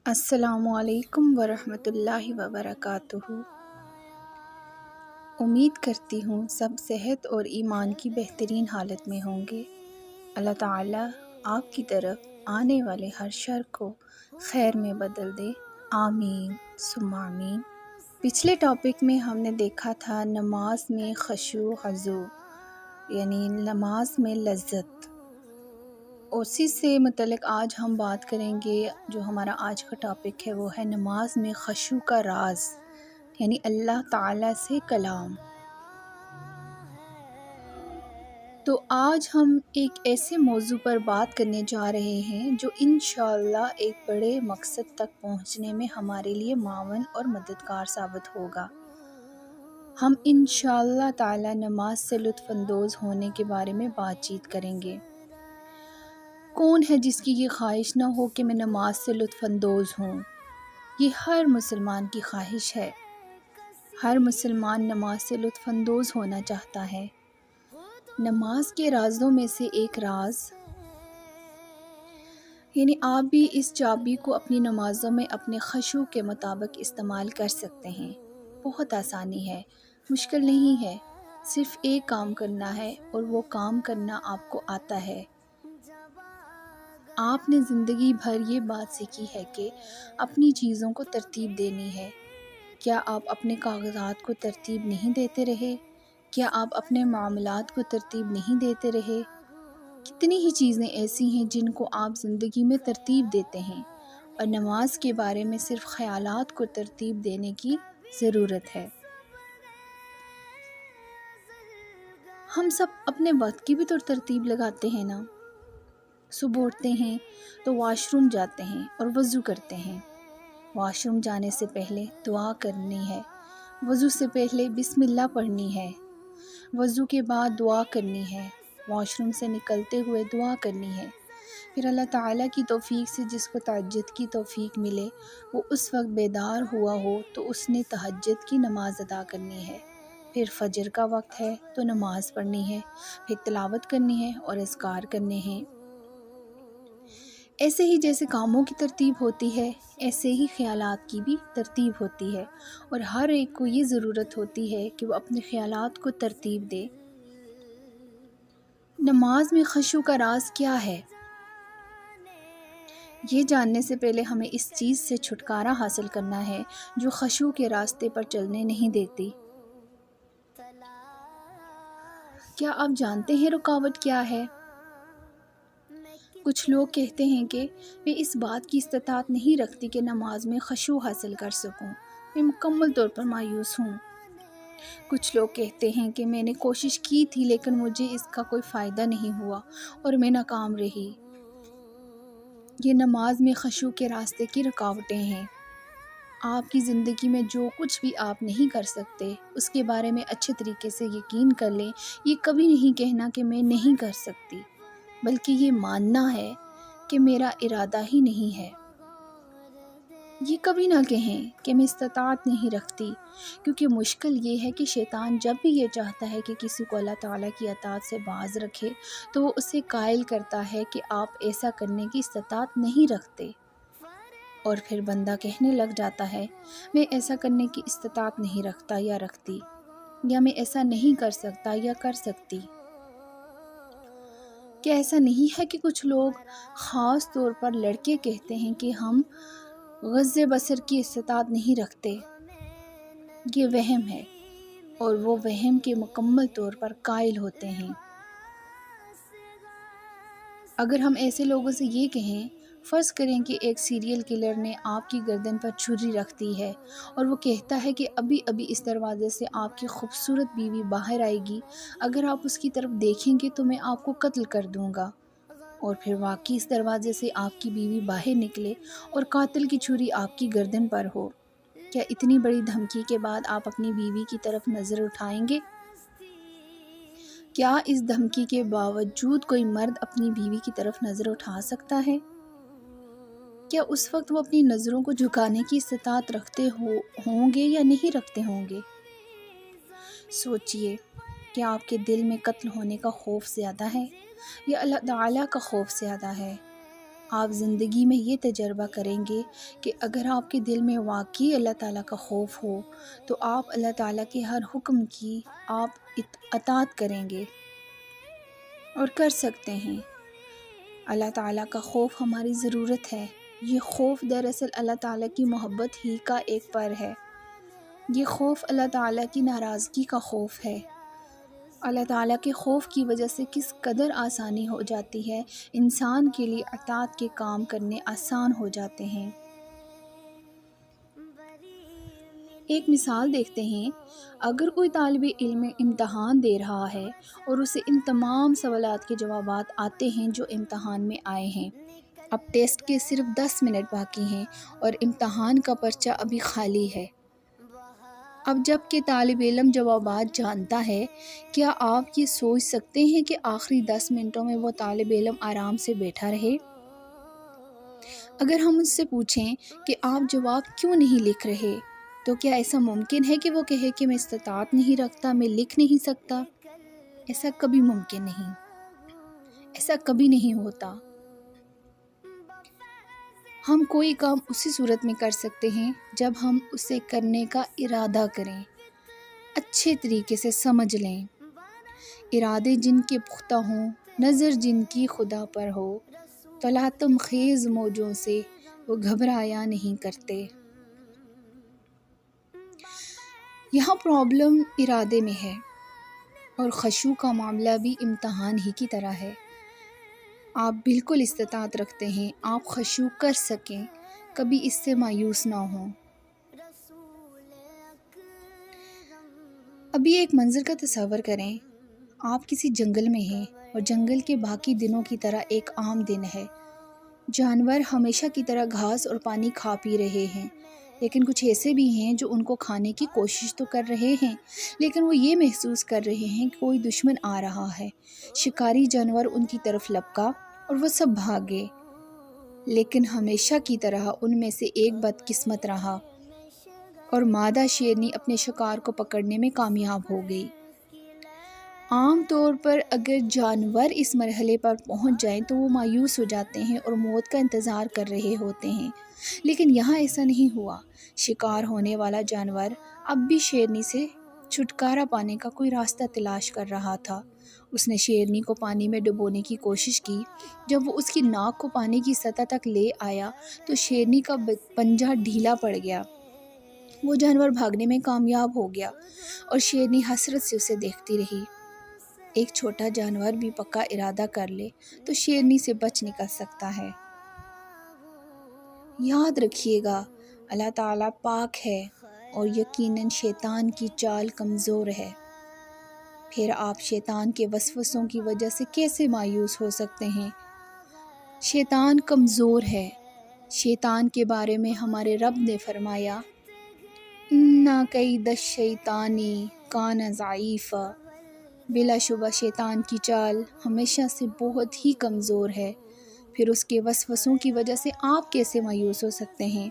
السلام علیکم ورحمۃ اللہ وبرکاتہ۔ امید کرتی ہوں سب صحت اور ایمان کی بہترین حالت میں ہوں گے۔ اللہ تعالیٰ آپ کی طرف آنے والے ہر شر کو خیر میں بدل دے، آمین ثم آمین۔ پچھلے ٹاپک میں ہم نے دیکھا تھا نماز میں خشوع خضوع، یعنی نماز میں لذت۔ اسی سے متعلق آج ہم بات کریں گے۔ جو ہمارا آج کا ٹاپک ہے وہ ہے نماز میں خشوع کا راز، یعنی اللہ تعالیٰ سے کلام۔ تو آج ہم ایک ایسے موضوع پر بات کرنے جا رہے ہیں جو انشاءاللہ ایک بڑے مقصد تک پہنچنے میں ہمارے لیے معاون اور مددگار ثابت ہوگا۔ ہم انشاءاللہ تعالیٰ نماز سے لطف اندوز ہونے کے بارے میں بات چیت کریں گے۔ کون ہے جس کی یہ خواہش نہ ہو کہ میں نماز سے لطف اندوز ہوں؟ یہ ہر مسلمان کی خواہش ہے۔ ہر مسلمان نماز سے لطف اندوز ہونا چاہتا ہے۔ نماز کے رازوں میں سے ایک راز، یعنی آپ بھی اس چابی کو اپنی نمازوں میں اپنے خشوع کے مطابق استعمال کر سکتے ہیں۔ بہت آسانی ہے، مشکل نہیں ہے، صرف ایک کام کرنا ہے اور وہ کام کرنا آپ کو آتا ہے۔ آپ نے زندگی بھر یہ بات سیکھی ہے کہ اپنی چیزوں کو ترتیب دینی ہے۔ کیا آپ اپنے کاغذات کو ترتیب نہیں دیتے رہے؟ کیا آپ اپنے معاملات کو ترتیب نہیں دیتے رہے؟ کتنی ہی چیزیں ایسی ہیں جن کو آپ زندگی میں ترتیب دیتے ہیں، اور نماز کے بارے میں صرف خیالات کو ترتیب دینے کی ضرورت ہے۔ ہم سب اپنے وقت کی بھی تو ترتیب لگاتے ہیں نا۔ صبح اٹھتے ہیں تو واش روم جاتے ہیں اور وضو کرتے ہیں۔ واش روم جانے سے پہلے دعا کرنی ہے، وضو سے پہلے بسم اللہ پڑھنی ہے، وضو کے بعد دعا کرنی ہے، واش روم سے نکلتے ہوئے دعا کرنی ہے۔ پھر اللہ تعالیٰ کی توفیق سے جس کو تہجد کی توفیق ملے وہ اس وقت بیدار ہوا ہو تو اس نے تہجد کی نماز ادا کرنی ہے۔ پھر فجر کا وقت ہے تو نماز پڑھنی ہے، پھر تلاوت کرنی ہے اور اذکار کرنے ہیں۔ ایسے ہی جیسے کاموں کی ترتیب ہوتی ہے، ایسے ہی خیالات کی بھی ترتیب ہوتی ہے، اور ہر ایک کو یہ ضرورت ہوتی ہے کہ وہ اپنے خیالات کو ترتیب دے۔ نماز میں خشوع کا راز کیا ہے؟ یہ جاننے سے پہلے ہمیں اس چیز سے چھٹکارا حاصل کرنا ہے جو خشوع کے راستے پر چلنے نہیں دیتی۔ کیا آپ جانتے ہیں رکاوٹ کیا ہے؟ کچھ لوگ کہتے ہیں کہ میں اس بات کی استطاعت نہیں رکھتی کہ نماز میں خشوع حاصل کر سکوں، میں مکمل طور پر مایوس ہوں۔ کچھ لوگ کہتے ہیں کہ میں نے کوشش کی تھی لیکن مجھے اس کا کوئی فائدہ نہیں ہوا اور میں ناکام رہی۔ یہ نماز میں خشوع کے راستے کی رکاوٹیں ہیں۔ آپ کی زندگی میں جو کچھ بھی آپ نہیں کر سکتے اس کے بارے میں اچھے طریقے سے یقین کر لیں۔ یہ کبھی نہیں کہنا کہ میں نہیں کر سکتی، بلکہ یہ ماننا ہے کہ میرا ارادہ ہی نہیں ہے۔ یہ کبھی نہ کہیں کہ میں استطاعت نہیں رکھتی، کیونکہ مشکل یہ ہے کہ شیطان جب بھی یہ چاہتا ہے کہ کسی کو اللہ تعالیٰ کی اطاعت سے باز رکھے تو وہ اسے قائل کرتا ہے کہ آپ ایسا کرنے کی استطاعت نہیں رکھتے، اور پھر بندہ کہنے لگ جاتا ہے میں ایسا کرنے کی استطاعت نہیں رکھتا یا رکھتی، یا میں ایسا نہیں کر سکتا یا کر سکتی۔ کیا ایسا نہیں ہے کہ کچھ لوگ، خاص طور پر لڑکے، کہتے ہیں کہ ہم غض بصر کی استطاعت نہیں رکھتے؟ یہ وہم ہے، اور وہ وہم کے مکمل طور پر قائل ہوتے ہیں۔ اگر ہم ایسے لوگوں سے یہ کہیں، فرض کریں کہ ایک سیریل کلر نے آپ کی گردن پر چھری رکھ دی ہے اور وہ کہتا ہے کہ ابھی ابھی اس دروازے سے آپ کی خوبصورت بیوی باہر آئے گی، اگر آپ اس کی طرف دیکھیں گے تو میں آپ کو قتل کر دوں گا، اور پھر واقعی اس دروازے سے آپ کی بیوی باہر نکلے اور قاتل کی چھری آپ کی گردن پر ہو، کیا اتنی بڑی دھمکی کے بعد آپ اپنی بیوی کی طرف نظر اٹھائیں گے؟ کیا اس دھمکی کے باوجود کوئی مرد اپنی بیوی کی طرف نظر اٹھا سکتا ہے؟ کیا اس وقت وہ اپنی نظروں کو جھکانے کی استطاعت رکھتے ہوں گے یا نہیں رکھتے ہوں گے؟ سوچئے، کیا آپ کے دل میں قتل ہونے کا خوف زیادہ ہے یا اللہ تعالیٰ کا خوف زیادہ ہے؟ آپ زندگی میں یہ تجربہ کریں گے کہ اگر آپ کے دل میں واقعی اللہ تعالیٰ کا خوف ہو تو آپ اللہ تعالیٰ کے ہر حکم کی آپ اطاعت کریں گے اور کر سکتے ہیں۔ اللہ تعالیٰ کا خوف ہماری ضرورت ہے۔ یہ خوف دراصل اللہ تعالیٰ کی محبت ہی کا ایک پر ہے۔ یہ خوف اللہ تعالیٰ کی ناراضگی کا خوف ہے۔ اللہ تعالیٰ کے خوف کی وجہ سے کس قدر آسانی ہو جاتی ہے، انسان کے لیے اطاعت کے کام کرنے آسان ہو جاتے ہیں۔ ایک مثال دیکھتے ہیں، اگر کوئی طالب علم امتحان دے رہا ہے اور اسے ان تمام سوالات کے جوابات آتے ہیں جو امتحان میں آئے ہیں، اب ٹیسٹ کے صرف 10 منٹ باقی ہیں اور امتحان کا پرچہ ابھی خالی ہے۔ اب جب کہ طالب علم جوابات جانتا ہے، کیا آپ یہ سوچ سکتے ہیں کہ آخری 10 منٹوں میں وہ طالب علم آرام سے بیٹھا رہے؟ اگر ہم اس سے پوچھیں کہ آپ جواب کیوں نہیں لکھ رہے، تو کیا ایسا ممکن ہے کہ وہ کہے کہ میں استطاعت نہیں رکھتا، میں لکھ نہیں سکتا؟ ایسا کبھی ممکن نہیں، ایسا کبھی نہیں ہوتا۔ ہم کوئی کام اسی صورت میں کر سکتے ہیں جب ہم اسے کرنے کا ارادہ کریں، اچھے طریقے سے سمجھ لیں۔ ارادے جن کے پختہ ہوں، نظر جن کی خدا پر ہو، تلاطم خیز موجوں سے وہ گھبرایا نہیں کرتے۔ یہاں پرابلم ارادے میں ہے، اور خشوع کا معاملہ بھی امتحان ہی کی طرح ہے۔ آپ بالکل استطاعت رکھتے ہیں، آپ خشوع کر سکیں، کبھی اس سے مایوس نہ ہوں۔ ابھی ایک منظر کا تصور کریں، آپ کسی جنگل میں ہیں اور جنگل کے باقی دنوں کی طرح ایک عام دن ہے۔ جانور ہمیشہ کی طرح گھاس اور پانی کھا پی رہے ہیں، لیکن کچھ ایسے بھی ہیں جو ان کو کھانے کی کوشش تو کر رہے ہیں، لیکن وہ یہ محسوس کر رہے ہیں کہ کوئی دشمن آ رہا ہے۔ شکاری جانور ان کی طرف لپکا اور وہ سب بھاگے، لیکن ہمیشہ کی طرح ان میں سے ایک بدقسمت رہا اور مادہ شیرنی اپنے شکار کو پکڑنے میں کامیاب ہو گئی۔ عام طور پر اگر جانور اس مرحلے پر پہنچ جائیں تو وہ مایوس ہو جاتے ہیں اور موت کا انتظار کر رہے ہوتے ہیں، لیکن یہاں ایسا نہیں ہوا۔ شکار ہونے والا جانور اب بھی شیرنی سے چھٹکارا پانے کا کوئی راستہ تلاش کر رہا تھا۔ اس نے شیرنی کو پانی میں ڈبونے کی کوشش کی۔ جب وہ اس کی ناک کو پانی کی سطح تک لے آیا تو شیرنی کا پنجہ ڈھیلا پڑ گیا۔ وہ جانور بھاگنے میں کامیاب ہو گیا اور شیرنی حسرت سے اسے دیکھتی رہی۔ ایک چھوٹا جانور بھی پکا ارادہ کر لے تو شیرنی سے بچ نکل سکتا ہے۔ یاد رکھیے گا، اللہ تعالیٰ پاک ہے اور یقیناً شیطان کی چال کمزور ہے۔ پھر آپ شیطان کے وسوسوں کی وجہ سے کیسے مایوس ہو سکتے ہیں؟ شیطان کمزور ہے۔ شیطان کے بارے میں ہمارے رب نے فرمایا، اِنَّ کَیْدَ الشَّیْطَانِ کَانَ ضَعِیفًا۔ بلا شبہ شیطان کی چال ہمیشہ سے بہت ہی کمزور ہے۔ پھر اس کے وسوسوں کی وجہ سے آپ کیسے مایوس ہو سکتے ہیں؟